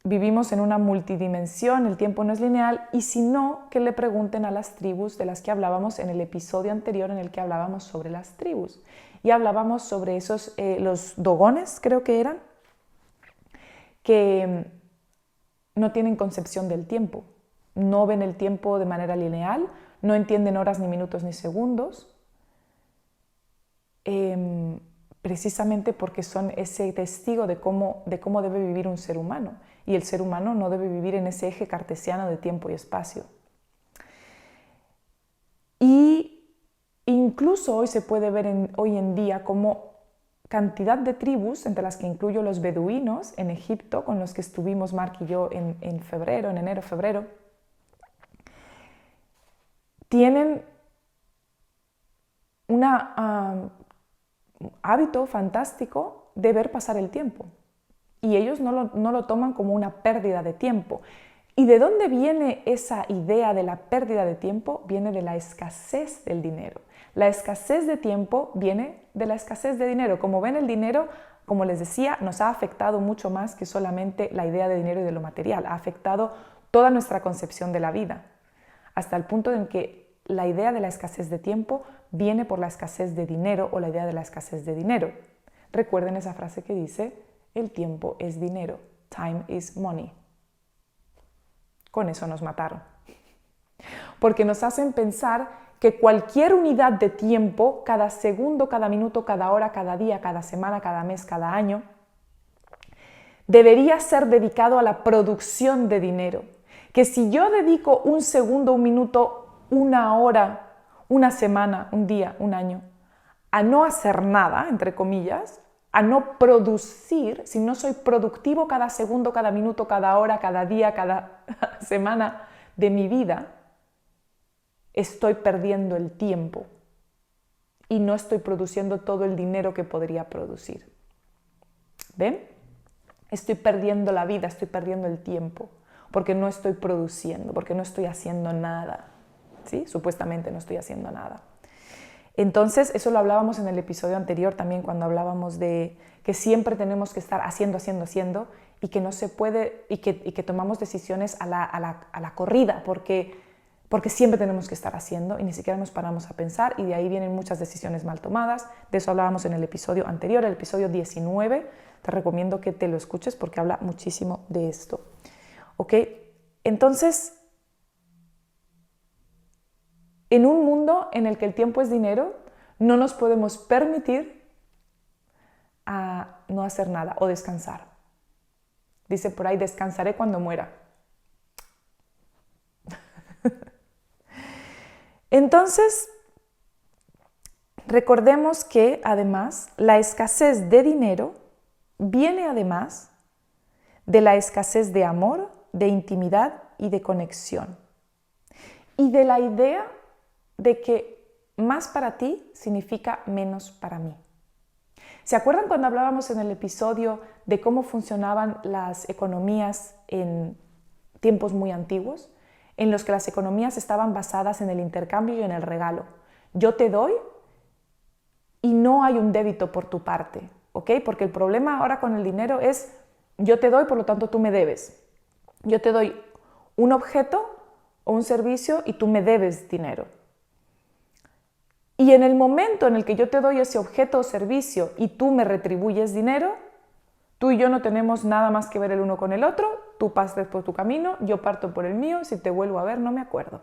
Vivimos en una multidimensión, el tiempo no es lineal, y si no, que le pregunten a las tribus de las que hablábamos en el episodio anterior en el que hablábamos sobre las tribus. Y hablábamos sobre esos, los dogones, creo que eran, que no tienen concepción del tiempo, no ven el tiempo de manera lineal, no entienden horas, ni minutos, ni segundos, precisamente porque son ese testigo de cómo debe vivir un ser humano. Y el ser humano no debe vivir en ese eje cartesiano de tiempo y espacio. Y incluso hoy se puede ver hoy en día como cantidad de tribus, entre las que incluyo los beduinos en Egipto, con los que estuvimos Mark y yo en enero, febrero, tienen un hábito fantástico de ver pasar el tiempo. Y ellos no lo toman como una pérdida de tiempo. ¿Y de dónde viene esa idea de la pérdida de tiempo? Viene de la escasez del dinero. La escasez de tiempo viene de la escasez de dinero. Como ven, el dinero, como les decía, nos ha afectado mucho más que solamente la idea de dinero y de lo material. Ha afectado toda nuestra concepción de la vida, hasta el punto en que la idea de la escasez de tiempo viene por la escasez de dinero, o la idea de la escasez de dinero. Recuerden esa frase que dice: el tiempo es dinero, time is money. Con eso nos mataron. Porque nos hacen pensar que cualquier unidad de tiempo, cada segundo, cada minuto, cada hora, cada día, cada semana, cada mes, cada año, debería ser dedicado a la producción de dinero. Que si yo dedico un segundo, un minuto, una hora, una semana, un día, un año, a no hacer nada, entre comillas, a no producir, si no soy productivo cada segundo, cada minuto, cada hora, cada día, cada semana de mi vida, estoy perdiendo el tiempo y no estoy produciendo todo el dinero que podría producir. ¿Ven? Estoy perdiendo la vida, estoy perdiendo el tiempo, porque no estoy produciendo, porque no estoy haciendo nada. ¿Sí? Supuestamente no estoy haciendo nada. Entonces, eso lo hablábamos en el episodio anterior también, cuando hablábamos de que siempre tenemos que estar haciendo y que no se puede, y que tomamos decisiones a la corrida, porque siempre tenemos que estar haciendo y ni siquiera nos paramos a pensar, y de ahí vienen muchas decisiones mal tomadas. De eso hablábamos en el episodio anterior, el episodio 19. Te recomiendo que te lo escuches porque habla muchísimo de esto. ¿Ok? Entonces, en un mundo en el que el tiempo es dinero, no nos podemos permitir a no hacer nada o descansar. Dice por ahí, descansaré cuando muera. Entonces, recordemos que además la escasez de dinero viene además de la escasez de amor, de intimidad y de conexión. Y de la idea de que más para ti significa menos para mí. ¿Se acuerdan cuando hablábamos en el episodio de cómo funcionaban las economías en tiempos muy antiguos? En los que las economías estaban basadas en el intercambio y en el regalo. Yo te doy y no hay un débito por tu parte, ¿ok? Porque el problema ahora con el dinero es yo te doy, por lo tanto tú me debes. Yo te doy un objeto o un servicio y tú me debes dinero. Y en el momento en el que yo te doy ese objeto o servicio y tú me retribuyes dinero, tú y yo no tenemos nada más que ver el uno con el otro, tú pasas por tu camino, yo parto por el mío, si te vuelvo a ver no me acuerdo.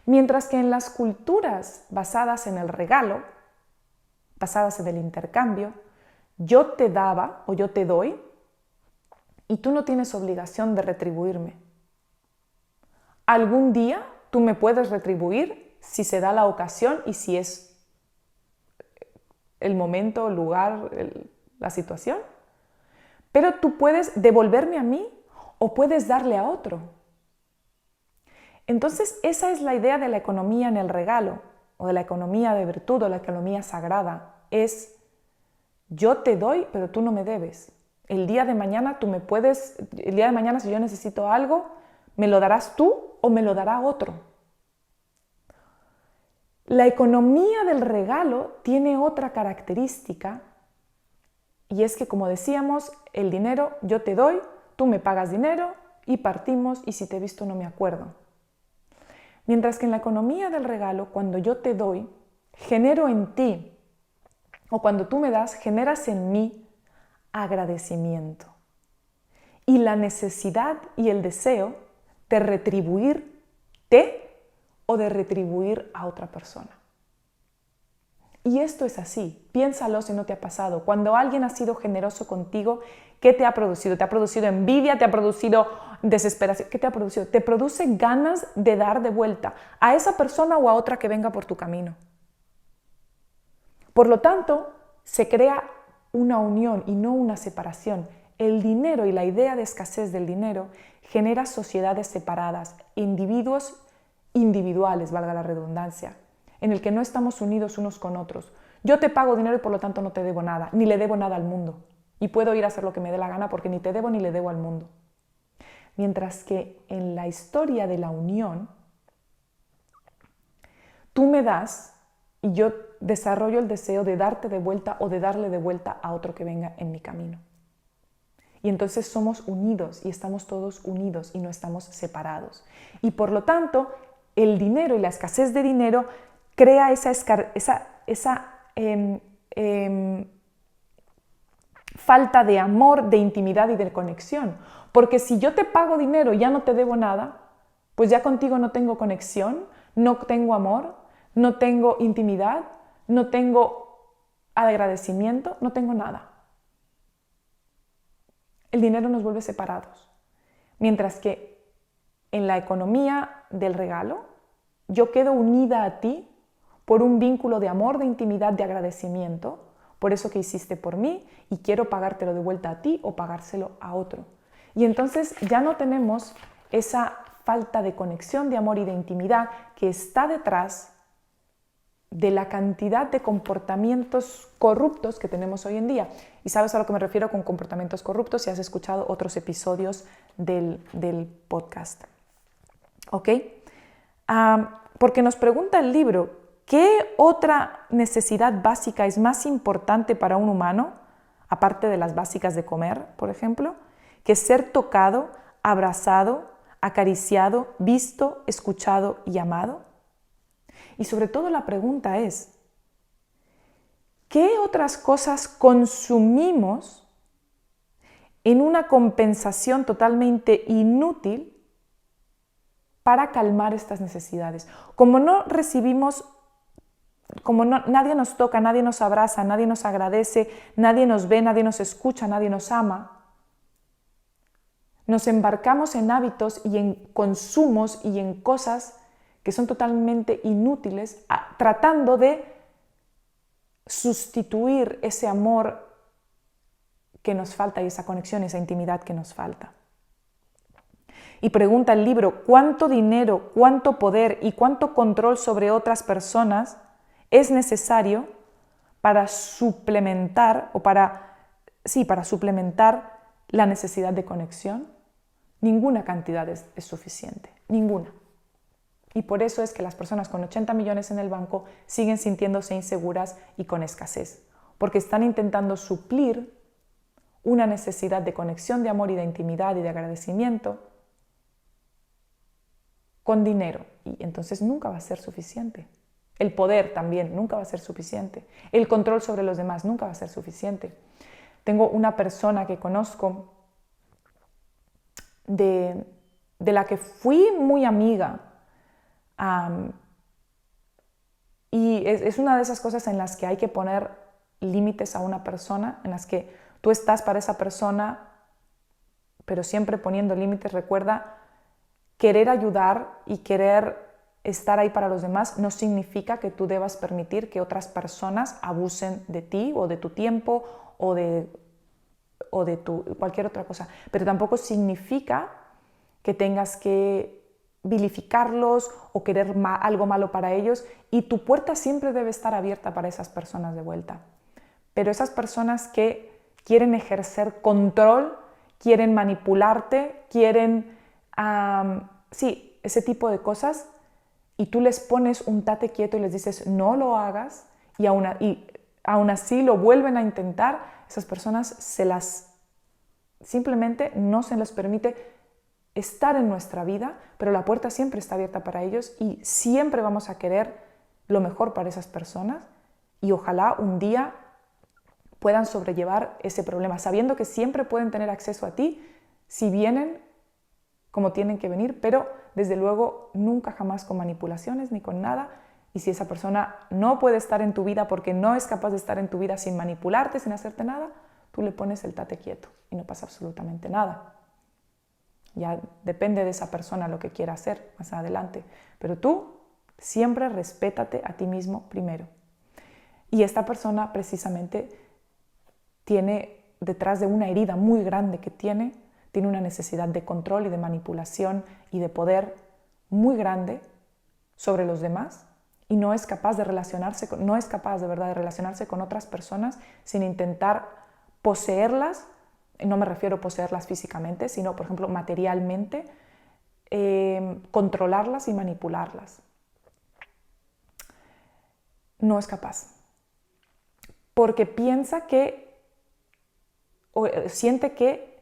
Mientras que en las culturas basadas en el regalo, basadas en el intercambio, yo te daba o yo te doy y tú no tienes obligación de retribuirme. Algún día tú me puedes retribuir si se da la ocasión y si es el momento, el lugar, la situación. Pero tú puedes devolverme a mí o puedes darle a otro. Entonces, esa es la idea de la economía en el regalo, o de la economía de virtud, o la economía sagrada. Es, yo te doy, pero tú no me debes. El día de mañana si yo necesito algo, me lo darás tú o me lo dará otro. La economía del regalo tiene otra característica, y es que, como decíamos, el dinero yo te doy, tú me pagas dinero y partimos, y si te he visto no me acuerdo. Mientras que en la economía del regalo, cuando yo te doy, genero en ti, o cuando tú me das, generas en mí agradecimiento y la necesidad y el deseo de retribuirte o de retribuir a otra persona. Y esto es así, piénsalo si no te ha pasado. Cuando alguien ha sido generoso contigo, ¿qué te ha producido? ¿Te ha producido envidia? ¿Te ha producido desesperación? ¿Qué te ha producido? Te produce ganas de dar de vuelta a esa persona o a otra que venga por tu camino. Por lo tanto, se crea una unión y no una separación. El dinero y la idea de escasez del dinero genera sociedades separadas, individuos individuales, valga la redundancia, en el que no estamos unidos unos con otros. Yo te pago dinero y por lo tanto no te debo nada, ni le debo nada al mundo. Y puedo ir a hacer lo que me dé la gana porque ni te debo ni le debo al mundo. Mientras que en la historia de la unión, tú me das y yo desarrollo el deseo de darte de vuelta o de darle de vuelta a otro que venga en mi camino. Y entonces somos unidos y estamos todos unidos y no estamos separados. Y por lo tanto, el dinero y la escasez de dinero crea esa falta de amor, de intimidad y de conexión. Porque si yo te pago dinero y ya no te debo nada, pues ya contigo no tengo conexión, no tengo amor, no tengo intimidad, no tengo agradecimiento, no tengo nada. El dinero nos vuelve separados. Mientras que en la economía del regalo, yo quedo unida a ti por un vínculo de amor, de intimidad, de agradecimiento, por eso que hiciste por mí y quiero pagártelo de vuelta a ti o pagárselo a otro. Y entonces ya no tenemos esa falta de conexión, de amor y de intimidad que está detrás de la cantidad de comportamientos corruptos que tenemos hoy en día. Y sabes a lo que me refiero con comportamientos corruptos si has escuchado otros episodios del podcast. ¿Ok? Porque nos pregunta el libro, ¿qué otra necesidad básica es más importante para un humano, aparte de las básicas de comer, por ejemplo, que ser tocado, abrazado, acariciado, visto, escuchado y amado? Y sobre todo la pregunta es, ¿qué otras cosas consumimos en una compensación totalmente inútil para calmar estas necesidades? Como no recibimos, nadie nos toca, nadie nos abraza, nadie nos agradece, nadie nos ve, nadie nos escucha, nadie nos ama, nos embarcamos en hábitos y en consumos y en cosas que son totalmente inútiles, tratando de sustituir ese amor que nos falta y esa conexión, esa intimidad que nos falta. Y pregunta el libro, ¿cuánto dinero, cuánto poder y cuánto control sobre otras personas es necesario para suplementar para suplementar la necesidad de conexión? Ninguna cantidad es suficiente, ninguna. Y por eso es que las personas con 80 millones en el banco siguen sintiéndose inseguras y con escasez, porque están intentando suplir una necesidad de conexión, de amor y de intimidad y de agradecimiento con dinero. Y entonces nunca va a ser suficiente. El poder también nunca va a ser suficiente. El control sobre los demás nunca va a ser suficiente. Tengo una persona que conozco de la que fui muy amiga. Y es una de esas cosas en las que hay que poner límites a una persona, en las que tú estás para esa persona, pero siempre poniendo límites. Recuerda, querer ayudar y querer estar ahí para los demás no significa que tú debas permitir que otras personas abusen de ti o de tu tiempo o de cualquier otra cosa. Pero tampoco significa que tengas que vilificarlos o querer algo malo para ellos, y tu puerta siempre debe estar abierta para esas personas de vuelta. Pero esas personas que quieren ejercer control, quieren manipularte, quieren, ese tipo de cosas, y tú les pones un tate quieto y les dices no lo hagas, y aún así lo vuelven a intentar, esas personas simplemente no se les permite estar en nuestra vida, pero la puerta siempre está abierta para ellos y siempre vamos a querer lo mejor para esas personas, y ojalá un día puedan sobrellevar ese problema, sabiendo que siempre pueden tener acceso a ti si vienen como tienen que venir, pero desde luego nunca jamás con manipulaciones ni con nada. Y si esa persona no puede estar en tu vida porque no es capaz de estar en tu vida sin manipularte, sin hacerte nada, tú le pones el tate quieto y no pasa absolutamente nada. Ya depende de esa persona lo que quiera hacer más adelante. Pero tú siempre respétate a ti mismo primero. Y esta persona precisamente tiene detrás de una herida muy grande que tiene una necesidad de control y de manipulación y de poder muy grande sobre los demás, y no es capaz de verdad de relacionarse con otras personas sin intentar poseerlas. No me refiero a poseerlas físicamente, sino, por ejemplo, materialmente, controlarlas y manipularlas. No es capaz. Porque siente que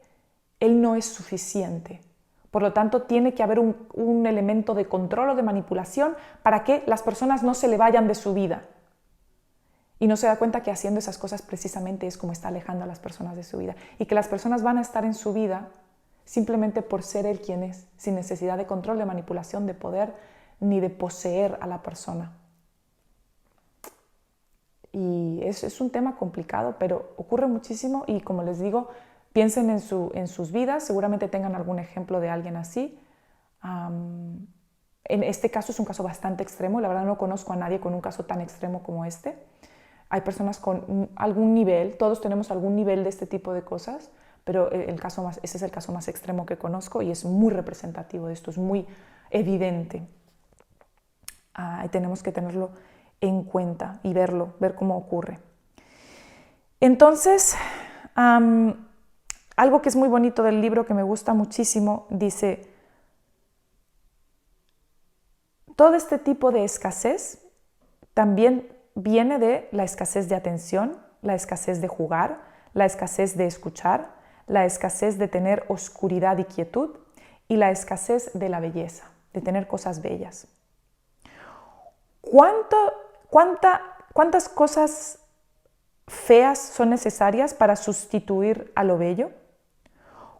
él no es suficiente. Por lo tanto, tiene que haber un elemento de control o de manipulación para que las personas no se le vayan de su vida. Y no se da cuenta que haciendo esas cosas precisamente es como está alejando a las personas de su vida. Y que las personas van a estar en su vida simplemente por ser él quien es, sin necesidad de control, de manipulación, de poder, ni de poseer a la persona. Y es un tema complicado, pero ocurre muchísimo, y como les digo, piensen en sus vidas, seguramente tengan algún ejemplo de alguien así. En este caso es un caso bastante extremo, la verdad no conozco a nadie con un caso tan extremo como este. hay personas con algún nivel, todos tenemos algún nivel de este tipo de cosas, pero ese es el caso más extremo que conozco y es muy representativo de esto, es muy evidente. Y tenemos que tenerlo en cuenta y verlo, ver cómo ocurre. Entonces, algo que es muy bonito del libro, que me gusta muchísimo, dice: todo este tipo de escasez también viene de la escasez de atención, la escasez de jugar, la escasez de escuchar, la escasez de tener oscuridad y quietud y la escasez de la belleza, de tener cosas bellas. ¿Cuántas cosas feas son necesarias para sustituir a lo bello?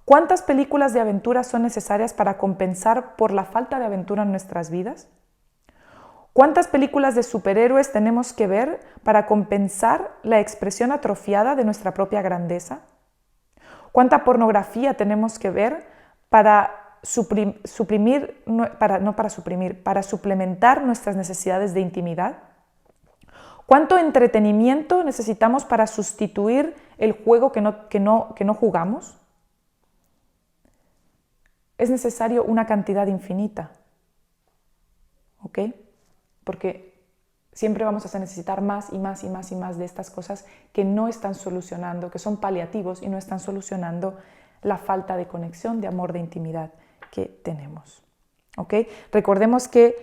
¿Cuántas películas de aventura son necesarias para compensar por la falta de aventura en nuestras vidas? ¿Cuántas películas de superhéroes tenemos que ver para compensar la expresión atrofiada de nuestra propia grandeza? ¿Cuánta pornografía tenemos que ver para suplementar nuestras necesidades de intimidad? ¿Cuánto entretenimiento necesitamos para sustituir el juego que no jugamos? Es necesario una cantidad infinita, ¿ok? Porque siempre vamos a necesitar más y más y más y más de estas cosas que no están solucionando, que son paliativos y no están solucionando la falta de conexión, de amor, de intimidad que tenemos. ¿Ok? Recordemos que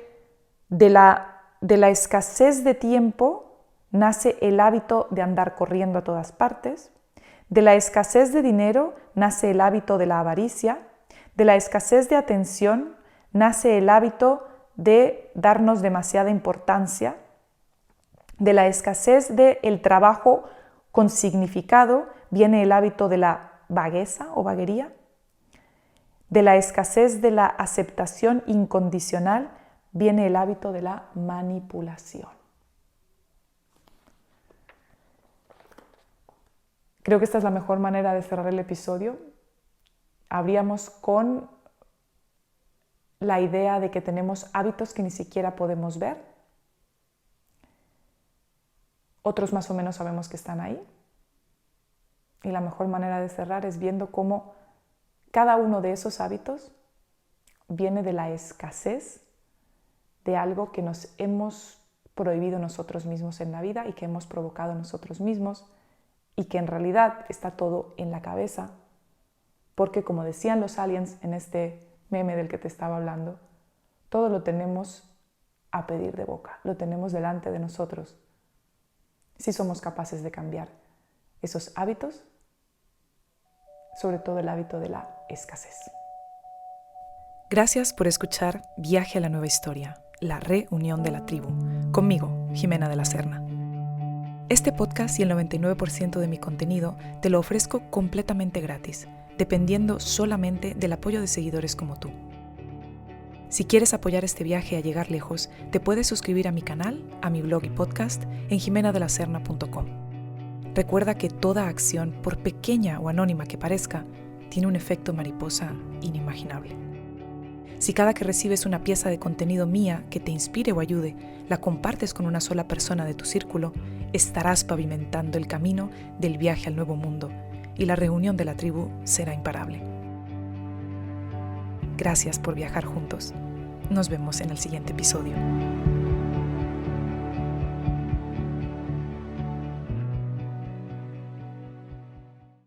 de la escasez de tiempo nace el hábito de andar corriendo a todas partes, de la escasez de dinero nace el hábito de la avaricia, de la escasez de atención nace el hábito de darnos demasiada importancia, de la escasez del trabajo con significado viene el hábito de la vagueza o vaguería, de la escasez de la aceptación incondicional viene el hábito de la manipulación. Creo que esta es la mejor manera de cerrar el episodio. Abríamos con la idea de que tenemos hábitos que ni siquiera podemos ver. Otros más o menos sabemos que están ahí. Y la mejor manera de cerrar es viendo cómo cada uno de esos hábitos viene de la escasez de algo que nos hemos prohibido nosotros mismos en la vida y que hemos provocado nosotros mismos y que en realidad está todo en la cabeza. Porque como decían los aliens en este meme del que te estaba hablando, todo lo tenemos a pedir de boca, lo tenemos delante de nosotros. Si somos capaces de cambiar esos hábitos, sobre todo el hábito de la escasez. Gracias por escuchar Viaje a la Nueva Historia, la reunión de la tribu, conmigo, Jimena de la Serna. Este podcast y el 99% de mi contenido te lo ofrezco completamente gratis, dependiendo solamente del apoyo de seguidores como tú. Si quieres apoyar este viaje a llegar lejos, te puedes suscribir a mi canal, a mi blog y podcast en jimenadelaserna.com. Recuerda que toda acción, por pequeña o anónima que parezca, tiene un efecto mariposa inimaginable. Si cada que recibes una pieza de contenido mía que te inspire o ayude, la compartes con una sola persona de tu círculo, estarás pavimentando el camino del viaje al nuevo mundo y la reunión de la tribu será imparable. Gracias por viajar juntos. Nos vemos en el siguiente episodio.